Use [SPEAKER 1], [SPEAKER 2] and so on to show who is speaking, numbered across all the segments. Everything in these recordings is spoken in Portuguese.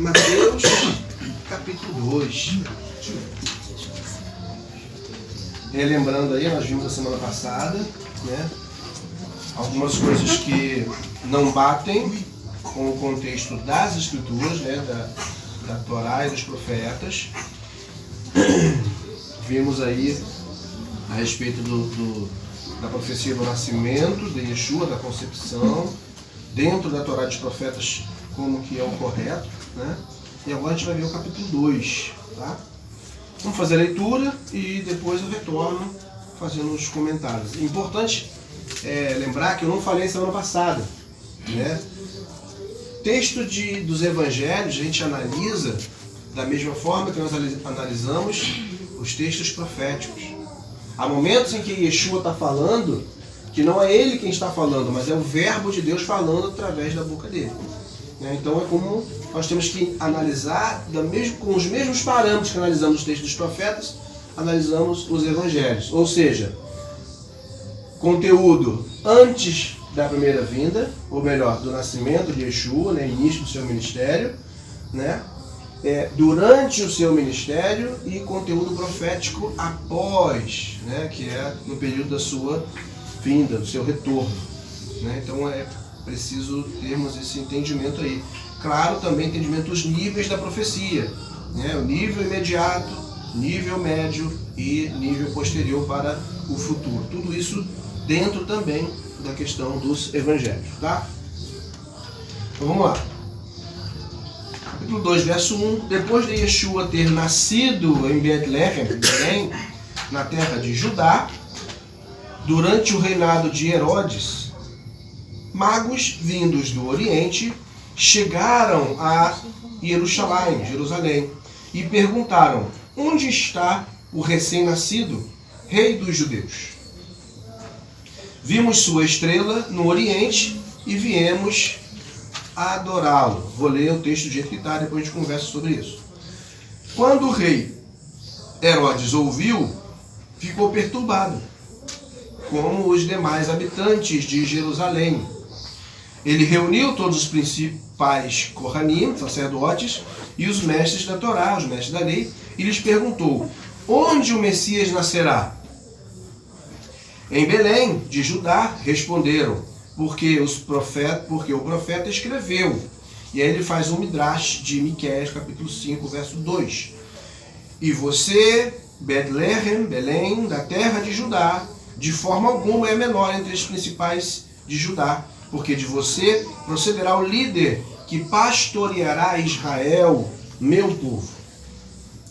[SPEAKER 1] Mateus, capítulo 2. Lembrando aí, nós vimos na semana passada, né, algumas coisas que não batem com o contexto das Escrituras, né, da Torá e dos profetas. Vimos aí a respeito da profecia do nascimento de Yeshua, da concepção, dentro da Torá dos profetas, como que é o correto, né? E agora a gente vai ver o capítulo 2, tá? Vamos fazer a leitura e depois eu retorno fazendo os comentários. Importante lembrar que eu não falei semana passada, né? Texto dos evangelhos a gente analisa da mesma forma que nós analisamos os textos proféticos. Há momentos em que Yeshua está falando que não é ele quem está falando, mas é o verbo de Deus falando através da boca dele. Então é como nós temos que analisar com os mesmos parâmetros que analisamos os textos dos profetas, analisamos os evangelhos. Ou seja, conteúdo antes da primeira vinda, ou melhor, do nascimento de Yeshua, né, início do seu ministério, né, durante o seu ministério, e conteúdo profético após, né, que é no período da sua vinda, do seu retorno. Né? Então é preciso termos esse entendimento aí. Claro, também entendimento dos níveis da profecia, né? O nível imediato, nível médio e nível posterior para o futuro. Tudo isso dentro também da questão dos evangelhos, tá? Então vamos lá. Capítulo 2, verso 1. Depois de Yeshua ter nascido em Betlehem, Belém, na terra de Judá, durante o reinado de Herodes, magos vindos do Oriente chegaram a Jerusalém, e perguntaram: onde está o recém-nascido rei dos judeus? Vimos sua estrela no Oriente e viemos adorá-lo. Vou ler o texto do jeito que está, depois a gente conversa sobre isso. Quando o rei Herodes ouviu, ficou perturbado, como os demais habitantes de Jerusalém. Ele reuniu todos os principais Kohanim, sacerdotes, e os mestres da Torá, os mestres da lei, e lhes perguntou: onde o Messias nascerá? Em Belém, de Judá, responderam, porque o profeta escreveu. E aí ele faz um midrash de Miqueias, capítulo 5, verso 2. E você, Betlehem, Belém, da terra de Judá, de forma alguma é menor entre os principais de Judá, porque de você procederá o líder que pastoreará Israel, meu povo.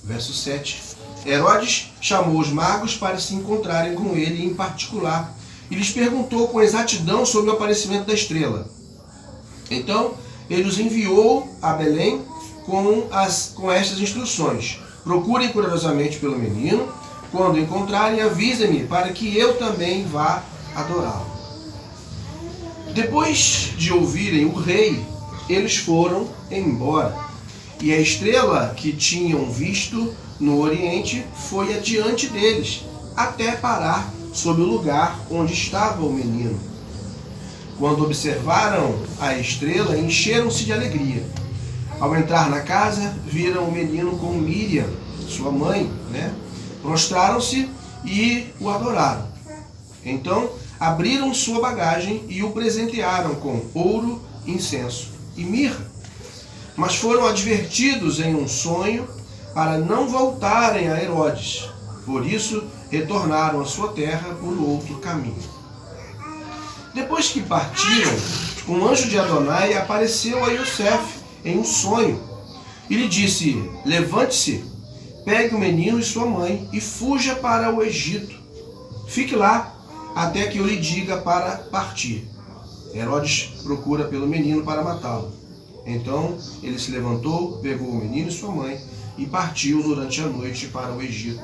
[SPEAKER 1] Verso 7. Herodes chamou os magos para se encontrarem com ele em particular e lhes perguntou com exatidão sobre o aparecimento da estrela. Então ele os enviou a Belém com estas instruções: procurem cuidadosamente pelo menino, quando encontrarem, avisem-me para que eu também vá adorá-lo. Depois de ouvirem o rei, eles foram embora. E a estrela que tinham visto no Oriente foi adiante deles, até parar sob o lugar onde estava o menino. Quando observaram a estrela, encheram-se de alegria. Ao entrar na casa, viram o menino com Miriam, sua mãe, né? Prostraram-se e o adoraram. Então abriram sua bagagem e o presentearam com ouro, incenso e mirra. Mas foram advertidos em um sonho para não voltarem a Herodes. Por isso retornaram à sua terra por outro caminho. Depois que partiram, um anjo de Adonai apareceu a Yosef em um sonho e lhe disse: levante-se, pegue o menino e sua mãe e fuja para o Egito. Fique lá até que eu lhe diga para partir. Herodes procura pelo menino para matá-lo. Então ele se levantou, pegou o menino e sua mãe e partiu durante a noite para o Egito,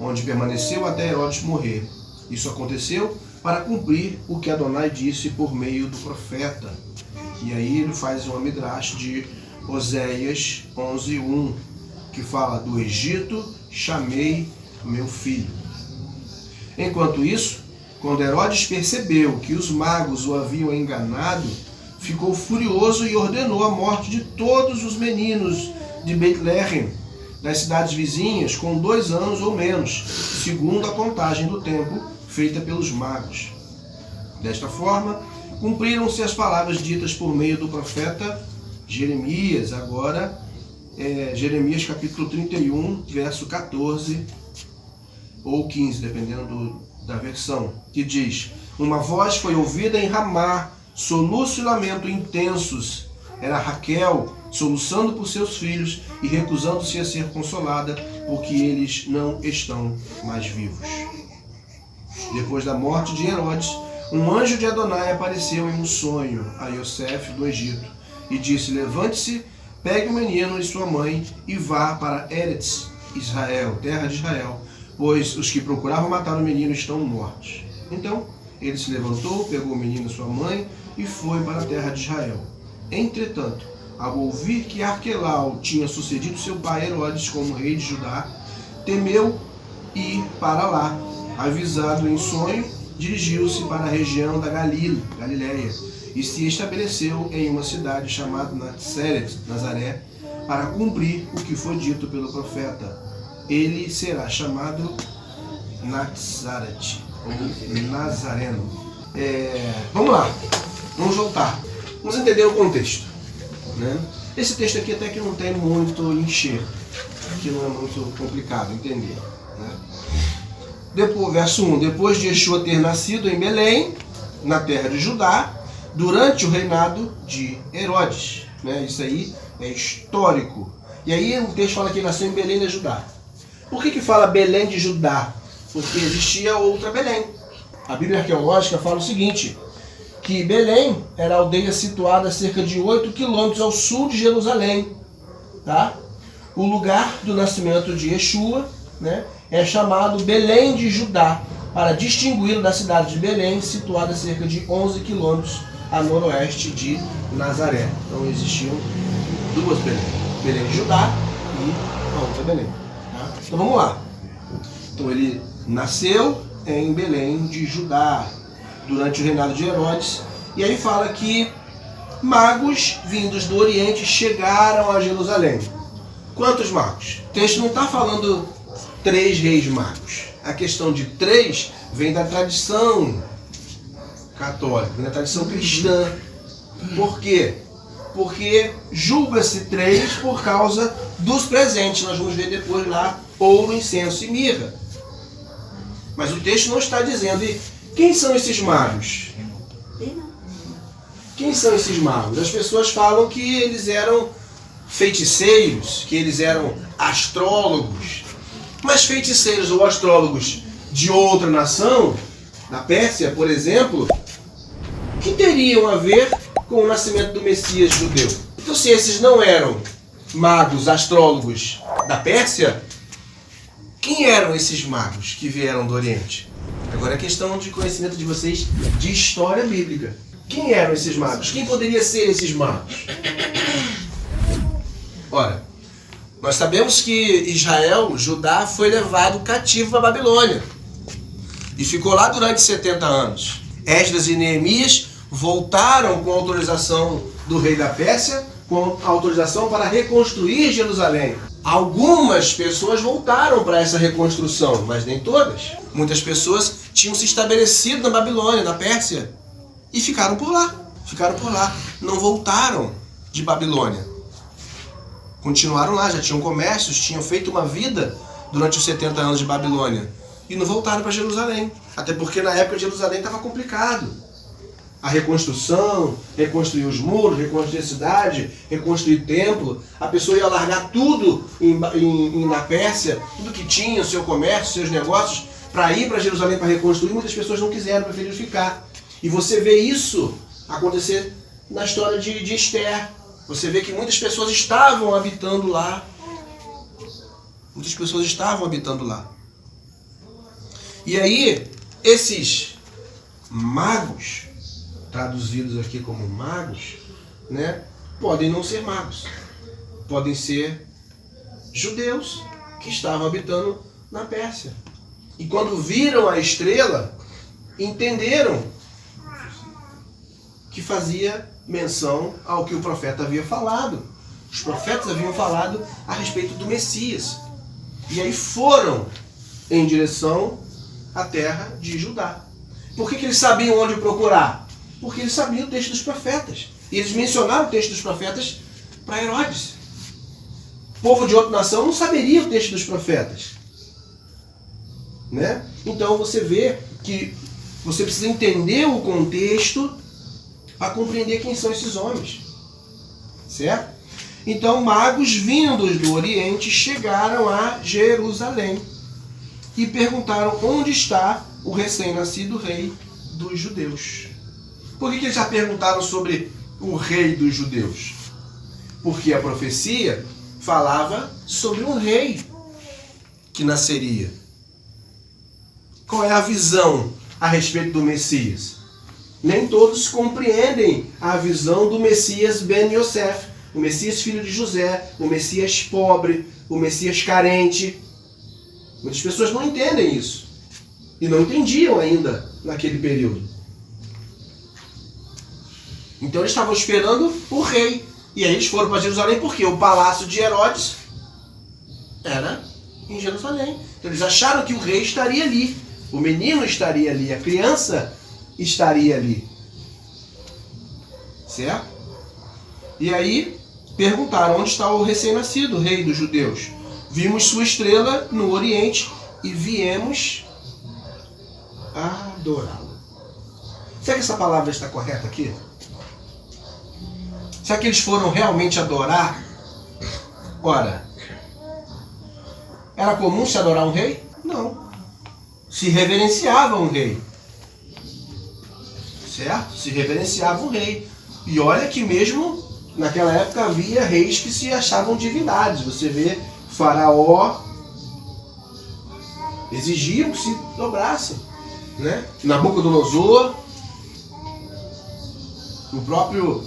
[SPEAKER 1] onde permaneceu até Herodes morrer. Isso aconteceu para cumprir o que Adonai disse por meio do profeta. E aí ele faz uma midrash de Oséias 11:1, que fala: do Egito chamei meu filho. Enquanto isso, quando Herodes percebeu que os magos o haviam enganado, ficou furioso e ordenou a morte de todos os meninos de Beit-Lehem, das cidades vizinhas, com 2 anos ou menos, segundo a contagem do tempo feita pelos magos. Desta forma, cumpriram-se as palavras ditas por meio do profeta Jeremias, agora Jeremias capítulo 31, verso 14 ou 15, dependendo da versão, que diz: uma voz foi ouvida em Ramá, soluço e lamento intensos. Era Raquel soluçando por seus filhos e recusando-se a ser consolada, porque eles não estão mais vivos. Depois da morte de Herodes, um anjo de Adonai apareceu em um sonho a Yosef do Egito e disse: levante-se, pegue o menino e sua mãe e vá para Eretz Israel, terra de Israel, pois os que procuravam matar o menino estão mortos. Então ele se levantou, pegou o menino e sua mãe e foi para a terra de Israel. Entretanto, ao ouvir que Arquelau tinha sucedido seu pai Herodes como rei de Judá, temeu ir para lá. Avisado em sonho, dirigiu-se para a região da Galiléia e se estabeleceu em uma cidade chamada Nazaré, para cumprir o que foi dito pelo profeta: ele será chamado Nazaret, ou Nazareno. Vamos lá, vamos voltar. Vamos entender o contexto, né? Esse texto aqui até que não tem muito encher, que não é muito complicado entender, né? Depois, verso 1, depois de Yeshua ter nascido em Belém, na terra de Judá, durante o reinado de Herodes, né? Isso aí é histórico. E aí o texto fala que ele nasceu em Belém de Judá. Por que fala Belém de Judá? Porque existia outra Belém. A Bíblia arqueológica fala o seguinte, que Belém era a aldeia situada a cerca de 8 quilômetros ao sul de Jerusalém. Tá? O lugar do nascimento de Yeshua, né, é chamado Belém de Judá, para distingui-lo da cidade de Belém, situada a cerca de 11 quilômetros a noroeste de Nazaré. Então existiam 2 Belém. Belém de Judá e a outra Belém. Tá? Então vamos lá. Então ele nasceu em Belém de Judá, durante o reinado de Herodes, e aí fala que magos vindos do Oriente chegaram a Jerusalém. Quantos magos? O texto não está falando 3 reis magos. A questão de 3 vem da tradição católica, vem da tradição cristã. Por quê? Porque julga-se 3 por causa dos presentes. Nós vamos ver depois lá ouro, incenso e mirra. Mas o texto não está dizendo. E quem são esses magos? Quem são esses magos? As pessoas falam que eles eram feiticeiros, que eles eram astrólogos. Mas feiticeiros ou astrólogos de outra nação, da Pérsia, por exemplo, que teriam a ver com o nascimento do Messias judeu? Então, se esses não eram magos, astrólogos da Pérsia, quem eram esses magos que vieram do Oriente? Agora é questão de conhecimento de vocês de história bíblica. Quem eram esses magos? Quem poderia ser esses magos? Ora, nós sabemos que Israel, Judá, foi levado cativo para a Babilônia e ficou lá durante 70 anos. Esdras e Neemias voltaram com autorização do rei da Pérsia, com autorização para reconstruir Jerusalém. Algumas pessoas voltaram para essa reconstrução, mas nem todas. Muitas pessoas tinham se estabelecido na Babilônia, na Pérsia, e ficaram por lá. Não voltaram de Babilônia. Continuaram lá, já tinham comércios, tinham feito uma vida durante os 70 anos de Babilônia. E não voltaram para Jerusalém. Até porque na época Jerusalém estava complicado. A reconstrução, reconstruir os muros, reconstruir a cidade, reconstruir templo. A pessoa ia largar tudo na Pérsia, tudo que tinha, o seu comércio, seus negócios, para ir para Jerusalém para reconstruir. Muitas pessoas não quiseram, preferiram ficar. E você vê isso acontecer na história de Esther. Você vê que muitas pessoas estavam habitando lá. E aí, esses magos, traduzidos aqui como magos, né, podem não ser magos. Podem ser judeus que estavam habitando na Pérsia. E quando viram a estrela, entenderam que fazia menção ao que o profeta havia falado. Os profetas haviam falado a respeito do Messias. E aí foram em direção à terra de Judá. Por que eles sabiam onde procurar? Porque eles sabiam o texto dos profetas. E eles mencionaram o texto dos profetas para Herodes. O povo de outra nação não saberia o texto dos profetas. Né? Então você vê que você precisa entender o contexto para compreender quem são esses homens. Certo? Então magos vindos do Oriente chegaram a Jerusalém e perguntaram onde está o recém-nascido rei dos judeus. Por que eles já perguntaram sobre o rei dos judeus? Porque a profecia falava sobre um rei que nasceria. Qual é a visão a respeito do Messias? Nem todos compreendem a visão do Messias Ben Yosef, o Messias filho de José, o Messias pobre, o Messias carente. Muitas pessoas não entendem isso. E não entendiam ainda naquele período. Então eles estavam esperando o rei. E aí eles foram para Jerusalém porque o palácio de Herodes era em Jerusalém. Então eles acharam que o rei estaria ali. O menino estaria ali. A criança estaria ali. Certo? E aí perguntaram onde está o recém-nascido, o rei dos judeus. Vimos sua estrela no Oriente e viemos adorá-lo. Será que essa palavra está correta aqui? Será que eles foram realmente adorar? Ora, era comum se adorar um rei? Não. Se reverenciava um rei. Certo? Se reverenciava um rei. E olha que mesmo naquela época havia reis que se achavam divindades. Você vê Faraó exigiam que se dobrassem, né? Nabucodonosor, o próprio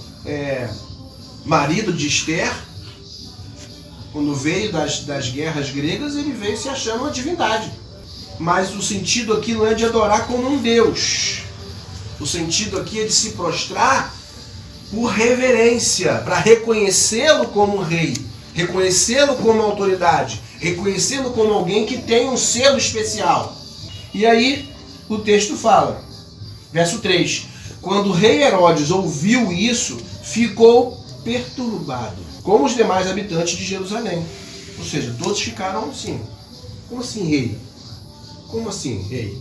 [SPEAKER 1] marido de Esther, quando veio das guerras gregas, ele veio se achando uma divindade. Mas o sentido aqui não é de adorar como um deus. O sentido aqui é de se prostrar por reverência, para reconhecê-lo como rei, reconhecê-lo como autoridade, reconhecê-lo como alguém que tem um selo especial. E aí o texto fala, verso 3, quando o rei Herodes ouviu isso, ficou perturbado, como os demais habitantes de Jerusalém. Ou seja, todos ficaram assim. Como assim, rei? Como assim, rei?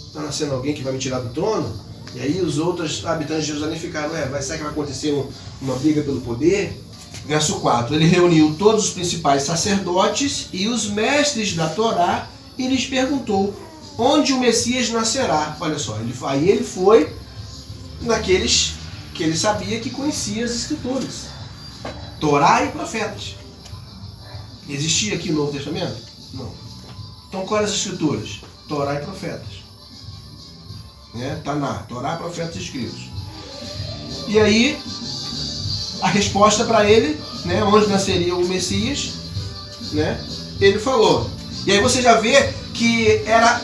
[SPEAKER 1] Está nascendo alguém que vai me tirar do trono? E aí os outros habitantes de Jerusalém ficaram, será que vai acontecer uma briga pelo poder? Verso 4, ele reuniu todos os principais sacerdotes e os mestres da Torá e lhes perguntou onde o Messias nascerá. Olha só, aí ele foi naqueles que ele sabia que conhecia as Escrituras. Torá e profetas. Existia aqui no Novo Testamento? Não. Então quais as Escrituras? Torá e profetas. Taná, Torá, profetas e escritos. E aí, a resposta para ele, onde nasceria o Messias, ele falou. E aí você já vê que era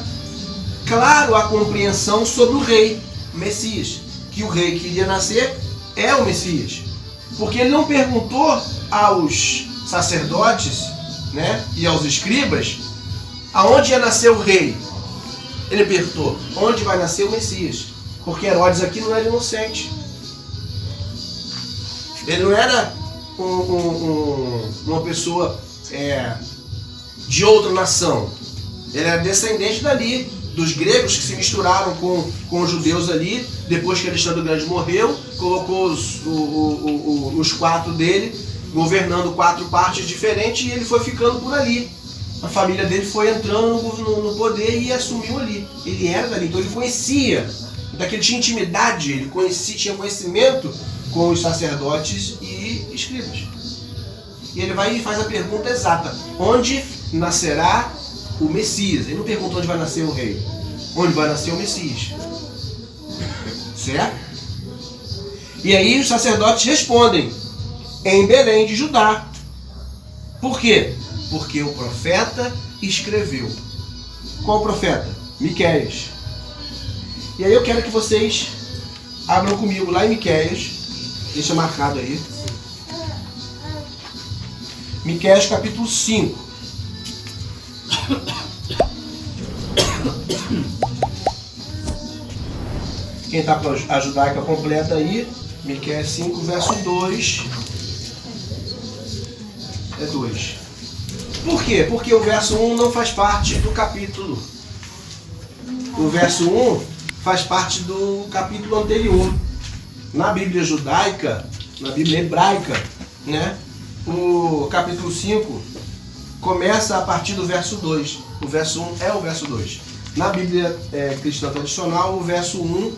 [SPEAKER 1] claro a compreensão sobre o rei, Messias. Que o rei que iria nascer é o Messias. Porque ele não perguntou aos sacerdotes, e aos escribas aonde ia nascer o rei. Ele perguntou, onde vai nascer o Messias? Porque Herodes aqui não era inocente. Ele não era uma pessoa de outra nação. Ele era descendente dali, dos gregos que se misturaram com os judeus ali, depois que Alexandre o Grande morreu, colocou os quatro dele, governando 4 partes diferentes, e ele foi ficando por ali. A família dele foi entrando no poder e assumiu ali. Ele era dali, então ele conhecia. Então ele tinha intimidade, ele tinha conhecimento com os sacerdotes e escribas. E ele vai e faz a pergunta exata. Onde nascerá o Messias? Ele não pergunta onde vai nascer o rei. Onde vai nascer o Messias? Certo? E aí os sacerdotes respondem. Em Belém de Judá. Por quê? Porque o profeta escreveu. Qual profeta? Miqueias. E aí eu quero que vocês abram comigo lá em Miqueias, Deixa marcado aí. Miqueias capítulo 5. Quem está para a judaica completa aí, Miqueias 5, verso 2. É 2. Por quê? Porque o verso 1 não faz parte do capítulo. O verso 1 faz parte do capítulo anterior. Na Bíblia judaica, na Bíblia hebraica, né? O capítulo 5 começa a partir do verso 2. O verso 1 é o verso 2. Na Bíblia cristã tradicional, o verso 1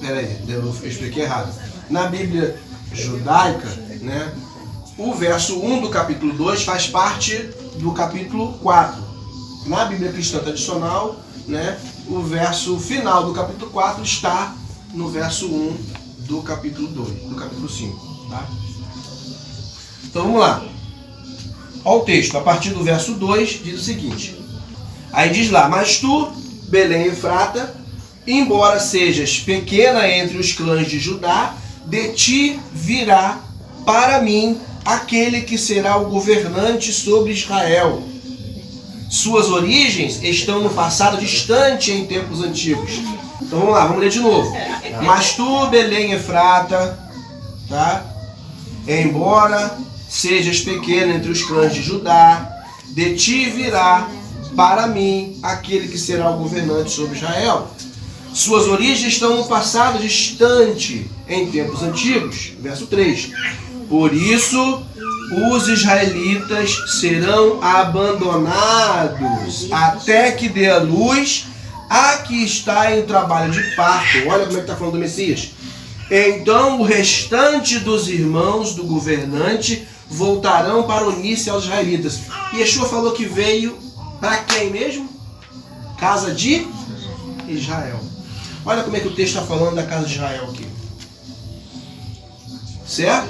[SPEAKER 1] Peraí, eu expliquei errado. Na Bíblia judaica, né, o verso 1 do capítulo 2 faz parte do capítulo 4. Na Bíblia cristã tradicional, né, o verso final do capítulo 4 está no verso 1 do capítulo 2, do capítulo 5. Tá? Então vamos lá. Olha o texto, a partir do verso 2 diz o seguinte. Aí diz lá, mas tu, Belém Efrata, embora sejas pequena entre os clãs de Judá, de ti virá para mim aquele que será o governante sobre Israel. Suas origens estão no passado distante em tempos antigos. Então vamos lá, vamos ler de novo. Mas tu, Belém Efrata, tá? Embora sejas pequena entre os clãs de Judá, de ti virá para mim aquele que será o governante sobre Israel. Suas origens estão no passado distante em tempos antigos. Verso 3. Por isso os israelitas serão abandonados até que dê a luz a que está em trabalho de parto. Olha como é que está falando do Messias. Então o restante dos irmãos do governante voltarão para unir-se aos israelitas. E Yeshua falou que veio para quem mesmo? Casa de Israel. Olha como é que o texto está falando da casa de Israel aqui. Certo?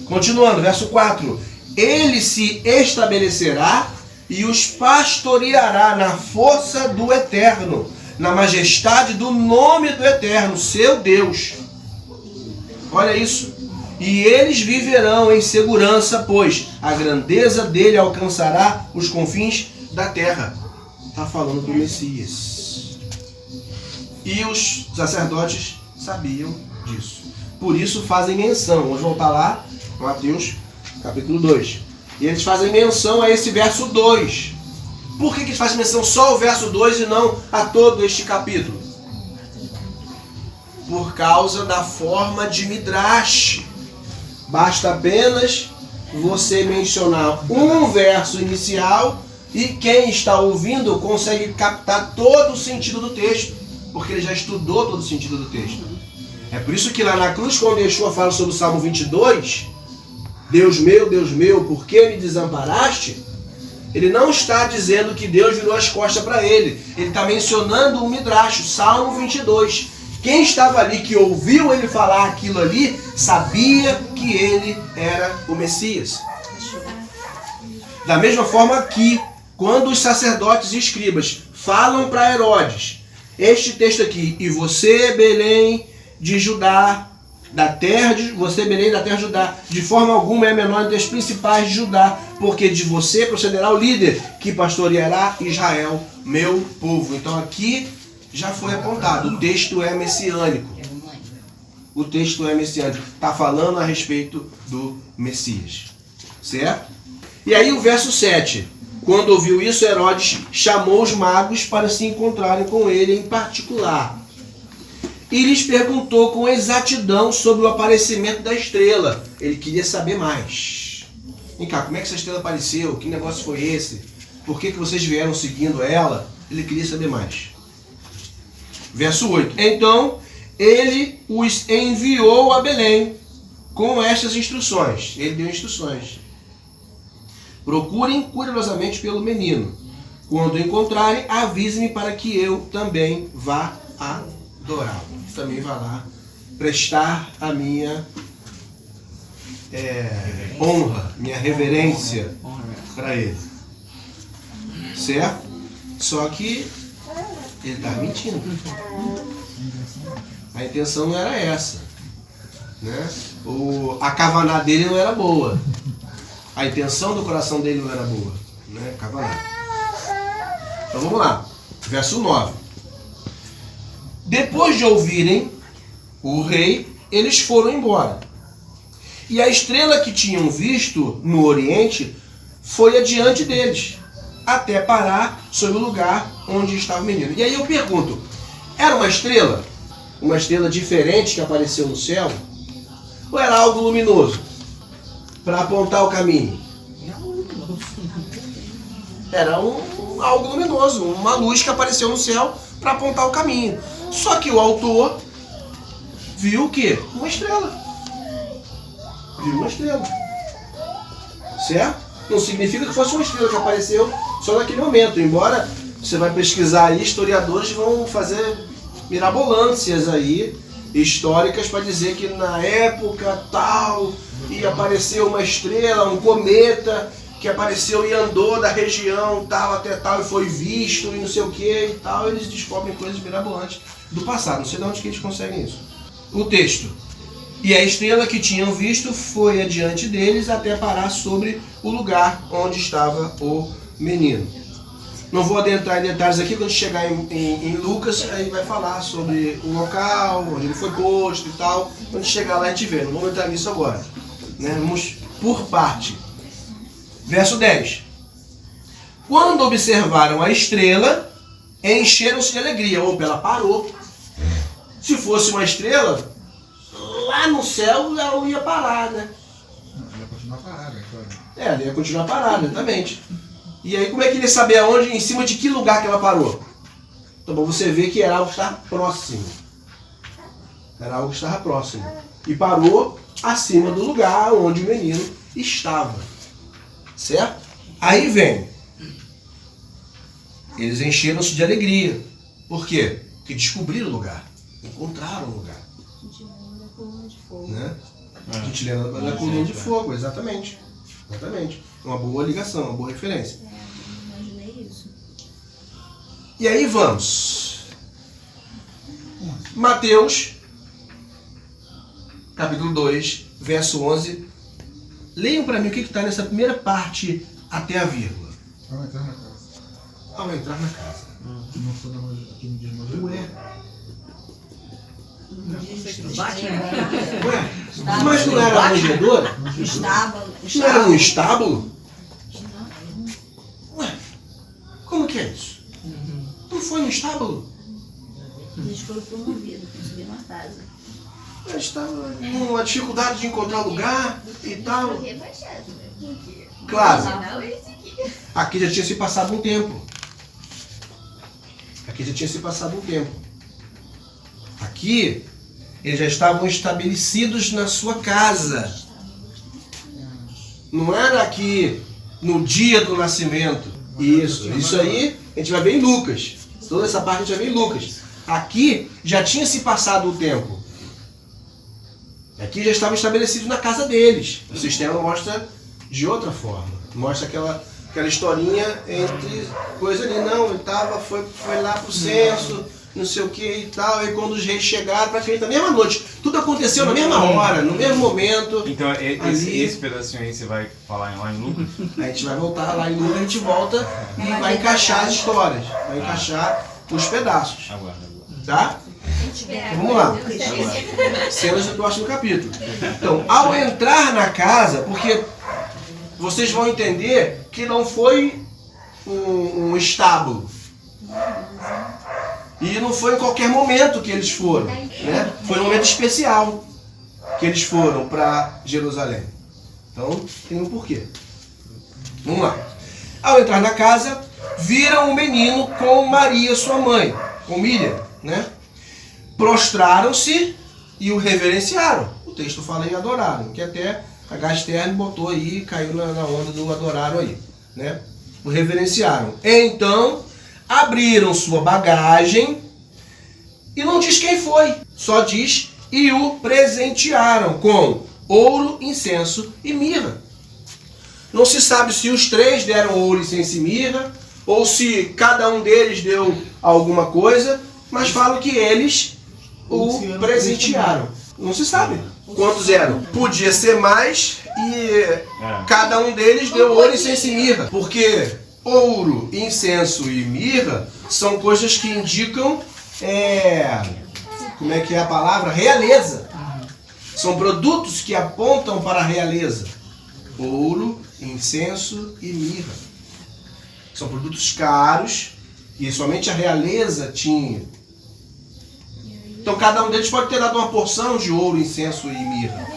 [SPEAKER 1] Continuando, verso 4. Ele se estabelecerá e os pastoreará na força do Eterno, na majestade do nome do Eterno, seu Deus. Olha isso. E eles viverão em segurança, pois a grandeza dele alcançará os confins da terra. Está falando do Messias. E os sacerdotes sabiam disso. Por isso fazem menção. Vamos voltar lá, Mateus capítulo 2. E eles fazem menção a esse verso 2. Por que eles fazem menção só ao verso 2 e não a todo este capítulo? Por causa da forma de Midrash. Basta apenas você mencionar um verso inicial e quem está ouvindo consegue captar todo o sentido do texto, porque ele já estudou todo o sentido do texto. É por isso que lá na cruz, quando Yeshua fala sobre o Salmo 22, Deus meu, por que me desamparaste? Ele não está dizendo que Deus virou as costas para ele. Ele está mencionando o Midrash, o Salmo 22. Quem estava ali, que ouviu ele falar aquilo ali, sabia que ele era o Messias. Da mesma forma que, quando os sacerdotes e escribas falam para Herodes, este texto aqui, e você, Belém de Judá, você, Belém da terra de Judá, de forma alguma é menor entre os principais de Judá, porque de você procederá o líder que pastoreará Israel, meu povo. Então aqui já foi apontado, o texto é messiânico. O texto é messiânico. Está falando a respeito do Messias. Certo? E aí o verso 7. Quando ouviu isso, Herodes chamou os magos para se encontrarem com ele em particular. E lhes perguntou com exatidão sobre o aparecimento da estrela. Ele queria saber mais. Vem cá, como é que essa estrela apareceu? Que negócio foi esse? Por que vocês vieram seguindo ela? Ele queria saber mais. Verso 8. Então, ele os enviou a Belém com estas instruções. Ele deu instruções. Procurem cuidadosamente pelo menino. Quando o encontrarem, avise-me para que eu também vá adorá-lo. Também vá lá prestar a minha honra, minha reverência para ele. Certo? Só que ele está mentindo. A intenção não era essa, né? A kavaná dele não era boa. A intenção do coração dele não era boa, né? Kavaná. Então vamos lá, verso 9. Depois de ouvirem o rei, eles foram embora. E a estrela que tinham visto no oriente foi adiante deles, até parar sobre o lugar onde estava o menino. E aí eu pergunto, era uma estrela? Uma estrela diferente que apareceu no céu? Ou era algo luminoso para apontar o caminho? Era algo luminoso, uma luz que apareceu no céu para apontar o caminho. Só que o autor viu o quê? Uma estrela. Viu uma estrela. Certo? Não significa que fosse uma estrela que apareceu só naquele momento. Embora você vai pesquisar aí, historiadores vão fazer mirabolâncias aí, históricas, para dizer que na época tal, e apareceu uma estrela, um cometa, que apareceu e andou da região tal até tal, e foi visto, e não sei o que e tal. Eles descobrem coisas mirabolantes do passado. Não sei de onde que eles conseguem isso. O texto. E a estrela que tinham visto foi adiante deles até parar sobre o lugar onde estava o menino. Não vou adentrar em detalhes aqui, quando chegar em Lucas, aí vai falar sobre o local, onde ele foi posto e tal. Quando chegar lá a gente vê, não vamos entrar nisso agora. Né? Vamos por parte. Verso 10. Quando observaram a estrela, encheram-se de alegria. Opa, ela parou. Se fosse uma estrela, lá no céu ela não ia parar, né?
[SPEAKER 2] Ela ia continuar parada, claro.
[SPEAKER 1] Ela ia continuar parada, exatamente. E aí como é que ele ia saber aonde, em cima de que lugar que ela parou? Então você vê que era algo que estava próximo. Era algo que estava próximo. E parou acima do lugar onde o menino estava. Certo? Aí vem. Eles encheram-se de alegria. Por quê? Porque descobriram o lugar. Encontraram o lugar.
[SPEAKER 3] A gente lembra da coluna de fogo.
[SPEAKER 1] Né? A gente lembra da coluna de fogo, exatamente. Exatamente. Uma boa ligação, uma boa referência.
[SPEAKER 3] Imaginei isso.
[SPEAKER 1] E aí vamos. Mateus, capítulo 2, verso 11. Leiam para mim o que está nessa primeira parte até a vírgula.
[SPEAKER 2] Ao entrar na casa.
[SPEAKER 1] Ao entrar na casa.
[SPEAKER 2] Não foi aqui no dia de
[SPEAKER 1] Ué,
[SPEAKER 3] Estava-
[SPEAKER 1] mas não era a manjedoura?
[SPEAKER 3] Estava.
[SPEAKER 1] Não era um estábulo? Ué, como que é isso? Não foi no estábulo?
[SPEAKER 3] Eles foram promovidos, conseguiram uma casa.
[SPEAKER 1] Eles estavam com uma dificuldade de encontrar lugar e tal. Claro, aqui já tinha se passado um tempo. Aqui, eles já estavam estabelecidos na sua casa. Não era aqui no dia do nascimento. Isso aí a gente vai ver em Lucas. Toda essa parte a gente vai ver em Lucas. Aqui já tinha se passado o tempo. Aqui já estavam estabelecidos na casa deles. O sistema mostra de outra forma. Mostra aquela historinha entre coisa ali. Não, ele foi lá pro censo, não sei o que e tal. E quando os reis chegaram, praticamente na mesma noite. Tudo aconteceu na mesma hora, no mesmo momento.
[SPEAKER 4] Então, esse pedacinho aí você vai falar lá em Lucas?
[SPEAKER 1] A gente vai voltar lá em Lucas, a gente volta e vai encaixar as histórias. Vai encaixar os pedaços.
[SPEAKER 4] Aguarda.
[SPEAKER 1] Tá? Vamos lá. Cenas do próximo capítulo. Então, ao entrar na casa, porque vocês vão entender que não foi um estábulo. E não foi em qualquer momento que eles foram. Né? Foi um momento especial que eles foram para Jerusalém. Então, tem um porquê. Vamos lá. Ao entrar na casa, viram o menino com Maria, sua mãe, com Miriam, né? Prostraram-se e o reverenciaram. O texto fala em adoraram, que até a Gasterno botou aí, caiu na onda do adoraram aí, né? O reverenciaram. Então, abriram sua bagagem e não diz quem foi, só diz e o presentearam com ouro, incenso e mirra. Não se sabe se os três deram ouro, incenso e mirra, ou se cada um deles deu alguma coisa, mas falam que eles o presentearam. Não se sabe quantos eram. Podia ser mais e cada um deles deu ouro, incenso e mirra. Porque ouro, incenso e mirra são coisas que indicam, como é que é a palavra? Realeza. São produtos que apontam para a realeza. Ouro, incenso e mirra. São produtos caros e somente a realeza tinha. Então cada um deles pode ter dado uma porção de ouro, incenso e mirra.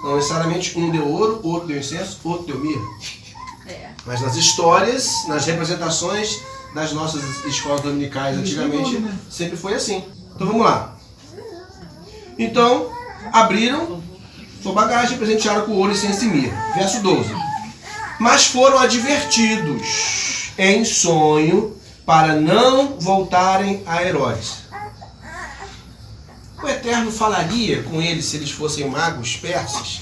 [SPEAKER 1] Não necessariamente um deu ouro, outro deu incenso, outro deu mirra. Mas nas histórias, nas representações das nossas escolas dominicais antigamente, sempre foi assim. Então vamos lá. Então, abriram sua bagagem e presentearam com ouro, incenso e mirra. Verso 12. Mas foram advertidos em sonho para não voltarem a Herodes. O Eterno falaria com eles se eles fossem magos persas?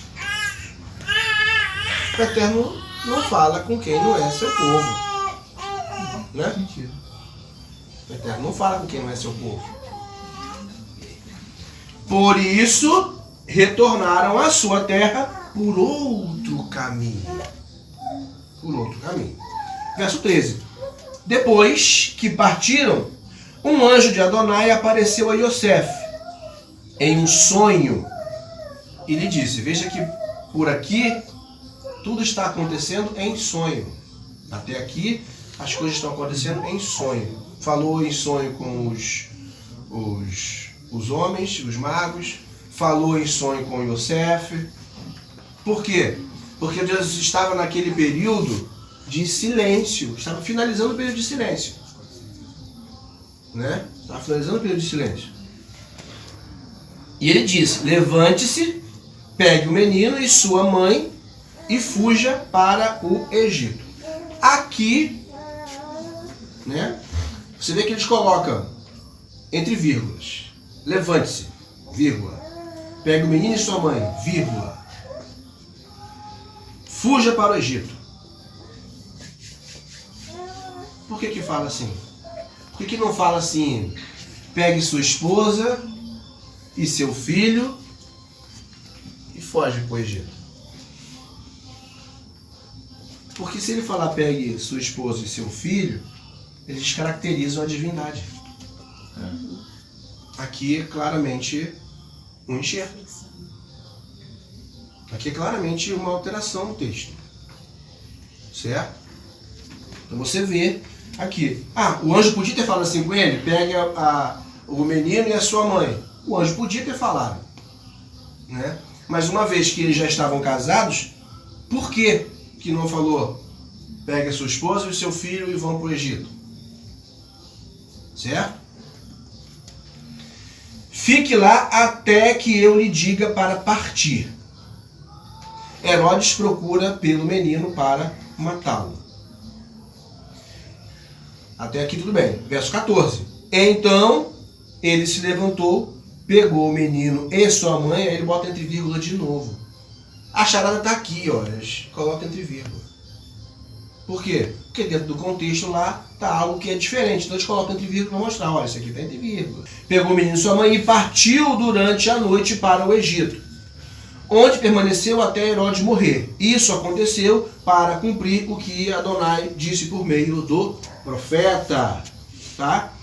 [SPEAKER 1] O Eterno não fala com quem não é seu povo. Né?
[SPEAKER 2] Mentira.
[SPEAKER 1] O Eterno não fala com quem não é seu povo. Por isso, retornaram à sua terra por outro caminho. Por outro caminho. Verso 13. Depois que partiram, um anjo de Adonai apareceu a Yosef em um sonho e lhe disse: veja que por aqui tudo está acontecendo em sonho. Até aqui as coisas estão acontecendo em sonho. Falou em sonho com os homens, os magos. Falou em sonho com Yosef. Por quê? Porque Deus estava naquele período de silêncio. Estava finalizando o período de silêncio. Né? Estava finalizando o período de silêncio. E ele disse: levante-se, pegue o menino e sua mãe e fuja para o Egito. Aqui, né, você vê que eles colocam entre vírgulas. Levante-se, vírgula. Pegue o menino e sua mãe, vírgula. Fuja para o Egito. Por que fala assim? Por que não fala assim? Pegue sua esposa e seu filho e foge para o Egito. Porque se ele falar pegue sua esposa e seu filho, eles descaracterizam a divindade. Aqui é claramente um enxerto. Aqui é claramente uma alteração no texto. Certo? Então você vê aqui. O anjo podia ter falado assim com ele: pegue o menino e a sua mãe. O anjo podia ter falado, né? Mas uma vez que eles já estavam casados, por que não falou pegue a sua esposa e o seu filho e vão para o Egito? Certo? Fique lá até que eu lhe diga para partir. Herodes procura pelo menino para matá-lo. Até aqui tudo bem. Verso 14. Então ele se levantou, pegou o menino e sua mãe, aí ele bota entre vírgula de novo. A charada está aqui, olha, coloca entre vírgula. Por quê? Porque dentro do contexto lá está algo que é diferente. Então eles colocam entre vírgula para mostrar, olha, isso aqui está entre vírgula. Pegou o menino e sua mãe e partiu durante a noite para o Egito, onde permaneceu até Herodes morrer. Isso aconteceu para cumprir o que Adonai disse por meio do profeta. Tá?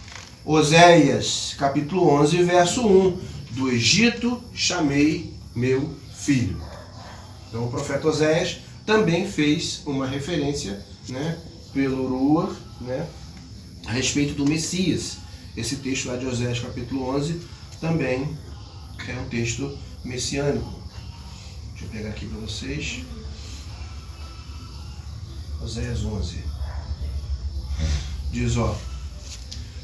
[SPEAKER 1] Oséias, capítulo 11, verso 1. Do Egito chamei meu filho. Então o profeta Oséias também fez uma referência, né, pelo Ruach, né, a respeito do Messias. Esse texto lá de Oséias, capítulo 11, também é um texto messiânico. Deixa eu pegar aqui para vocês. Oséias 11. Diz,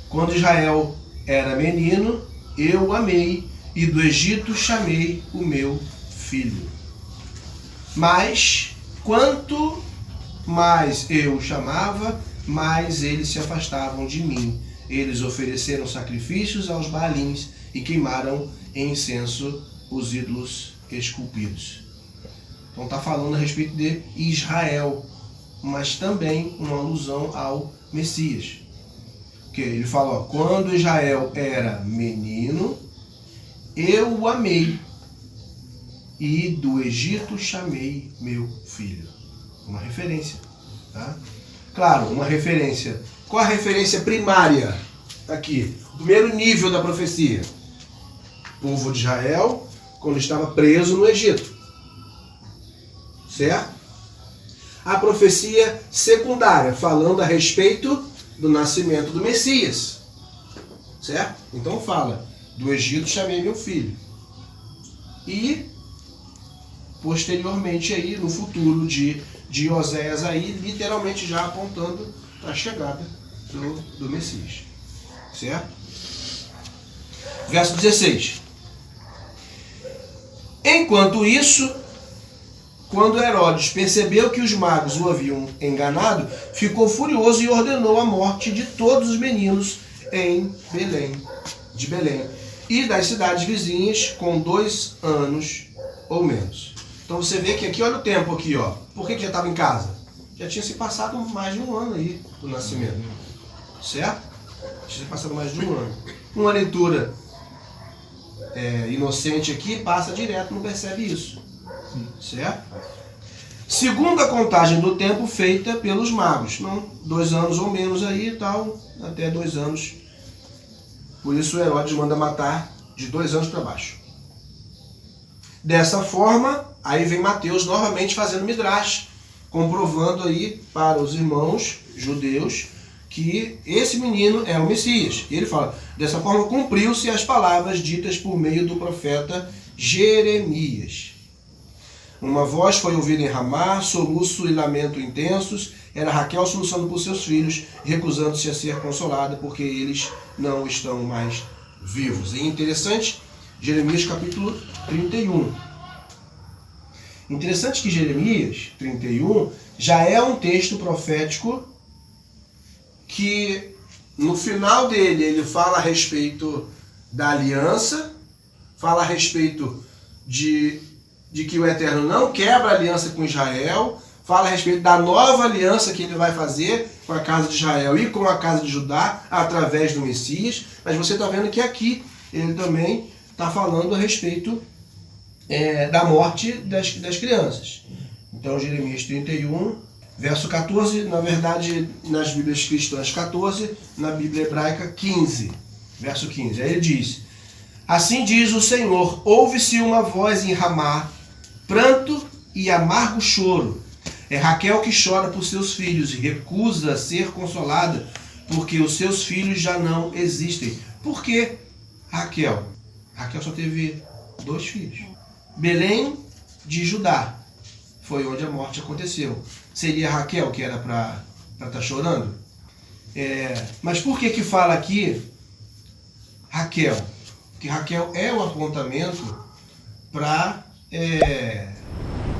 [SPEAKER 1] quando Israel era menino, eu o amei, e do Egito chamei o meu filho. Mas, quanto mais eu o chamava, mais eles se afastavam de mim. Eles ofereceram sacrifícios aos Baalins e queimaram em incenso os ídolos esculpidos. Então está falando a respeito de Israel, mas também uma alusão ao Messias. Que ele fala, quando Israel era menino, eu o amei, e do Egito chamei meu filho. Uma referência, tá? Claro, uma referência. Qual a referência primária aqui? O primeiro nível da profecia. O povo de Israel, quando estava preso no Egito. Certo? A profecia secundária, falando a respeito do nascimento do Messias. Certo? Então fala, do Egito chamei meu filho. E, posteriormente aí, no futuro de Oséias aí, literalmente já apontando para a chegada do Messias. Certo? Verso 16. Enquanto isso, quando Herodes percebeu que os magos o haviam enganado, ficou furioso e ordenou a morte de todos os meninos em Belém, e das cidades vizinhas com 2 anos ou menos. Então você vê que aqui, olha o tempo aqui, ó. Por que já estava em casa? Já tinha se passado mais de um ano aí do nascimento. Certo? Tinha se passado mais de um ano. Uma leitura inocente aqui passa direto, não percebe isso. Certo? Segundo a contagem do tempo feita pelos magos. Não, 2 anos ou menos aí e tal, até 2 anos. Por isso Herodes manda matar de 2 anos para baixo. Dessa forma, aí vem Mateus novamente fazendo midrash, comprovando aí para os irmãos judeus que esse menino é o Messias. E ele fala, dessa forma cumpriu-se as palavras ditas por meio do profeta Jeremias. Uma voz foi ouvida em Ramá, soluço e lamento intensos. Era Raquel soluçando por seus filhos, recusando-se a ser consolada, porque eles não estão mais vivos. E interessante, Jeremias capítulo 31. Interessante que Jeremias 31 já é um texto profético que no final dele ele fala a respeito da aliança, fala a respeito de que o Eterno não quebra a aliança com Israel, fala a respeito da nova aliança que ele vai fazer com a casa de Israel e com a casa de Judá através do Messias. Mas você está vendo que aqui ele também está falando a respeito da morte das crianças. Então Jeremias 31, verso 14, na verdade nas Bíblias cristãs 14, na Bíblia hebraica 15, verso 15. Aí ele diz, assim diz o Senhor, ouve-se uma voz em Ramá, pranto e amargo choro. É Raquel que chora por seus filhos e recusa ser consolada, porque os seus filhos já não existem. Por que Raquel? Raquel só teve 2 filhos. Belém de Judá foi onde a morte aconteceu. Seria Raquel que era para estar chorando? Mas por que fala aqui Raquel? Porque Raquel é o apontamento para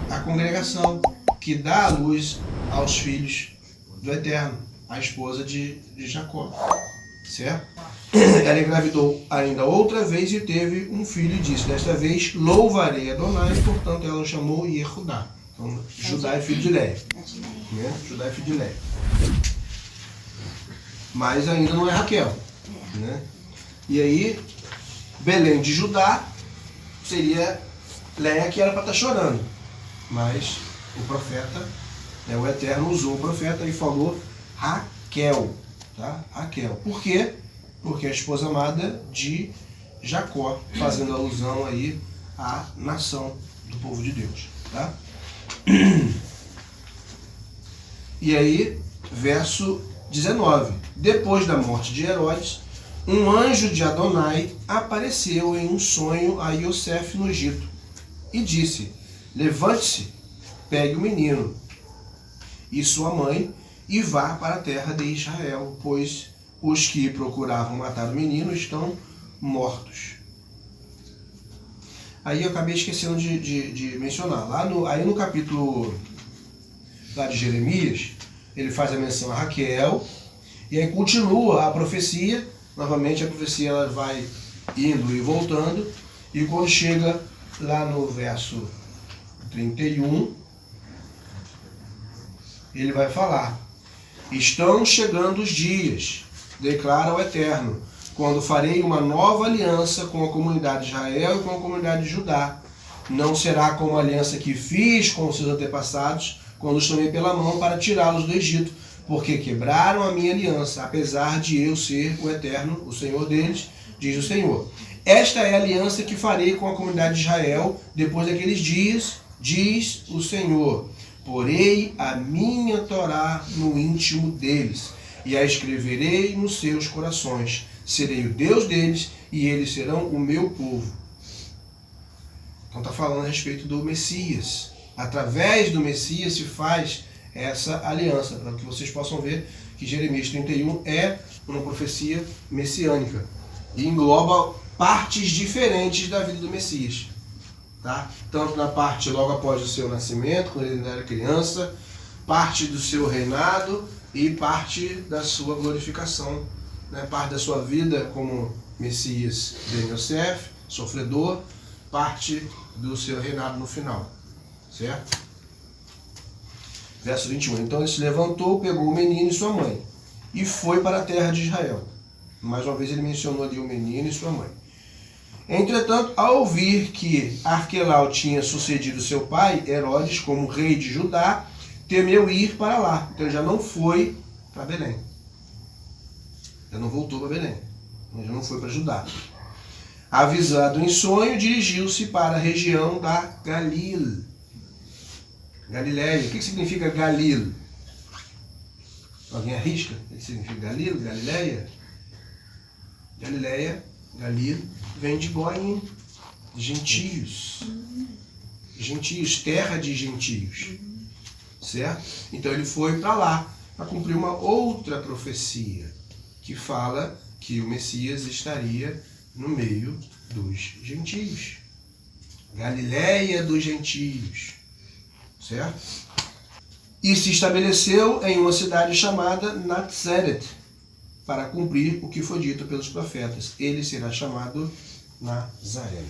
[SPEAKER 1] a congregação que dá a luz aos filhos do Eterno, a esposa de Jacó, certo? Ela engravidou ainda outra vez e teve um filho e disse, desta vez louvarei Adonai, e portanto ela o chamou Yehudá. Então, Judá é filho de Leia. Né? Judá é filho de Leia. Mas ainda não é Raquel. Né? E aí, Belém de Judá seria Leia que era para estar chorando. Mas o profeta, o Eterno usou o profeta e falou Raquel. Tá? Raquel. Por quê? Porque é a esposa amada de Jacó, fazendo alusão aí à nação do povo de Deus. Tá? E aí, verso 19. Depois da morte de Herodes, um anjo de Adonai apareceu em um sonho a Iosef no Egito e disse, levante-se, pegue o menino e sua mãe e vá para a terra de Israel, pois os que procuravam matar o menino estão mortos. Aí eu acabei esquecendo de mencionar. Aí no capítulo lá de Jeremias, ele faz a menção a Raquel, e aí continua a profecia. Novamente a profecia ela vai indo e voltando, e quando chega lá no verso 31, ele vai falar, estão chegando os dias, declara o Eterno, quando farei uma nova aliança com a comunidade de Israel e com a comunidade de Judá. Não será como a aliança que fiz com os seus antepassados, quando os tomei pela mão para tirá-los do Egito, porque quebraram a minha aliança, apesar de eu ser o Eterno, o Senhor deles, diz o Senhor. Esta é a aliança que farei com a comunidade de Israel depois daqueles dias, diz o Senhor. Porei a minha Torá no íntimo deles, e a escreverei nos seus corações. Serei o Deus deles, e eles serão o meu povo. Então está falando a respeito do Messias. Através do Messias se faz essa aliança, para que vocês possam ver que Jeremias 31 é uma profecia messiânica e engloba partes diferentes da vida do Messias, tá? Tanto na parte logo após o seu nascimento, quando ele ainda era criança, parte do seu reinado e parte da sua glorificação, né? Parte da sua vida como Messias Ben Yosef, sofredor, parte do seu reinado no final, certo? Verso 21. Então ele se levantou, pegou o menino e sua mãe e foi para a terra de Israel. Mais uma vez ele mencionou ali o menino e sua mãe. Entretanto, ao ouvir que Arquelau tinha sucedido seu pai, Herodes, como rei de Judá, temeu ir para lá. Então ele já não foi para Belém. Já não voltou para Belém. Ele já não foi para Judá. Avisado em sonho, dirigiu-se para a região da Galileia. O que significa Galil? Alguém arrisca? O que significa Galil? Galileia? Galileia, Galil, vem de Goim, gentios. Gentios, terra de gentios. Certo? Então ele foi para lá para cumprir uma outra profecia que fala que o Messias estaria no meio dos gentios. Galileia dos gentios. Certo? E se estabeleceu em uma cidade chamada Nazaret, para cumprir o que foi dito pelos profetas. Ele será chamado Nazareno.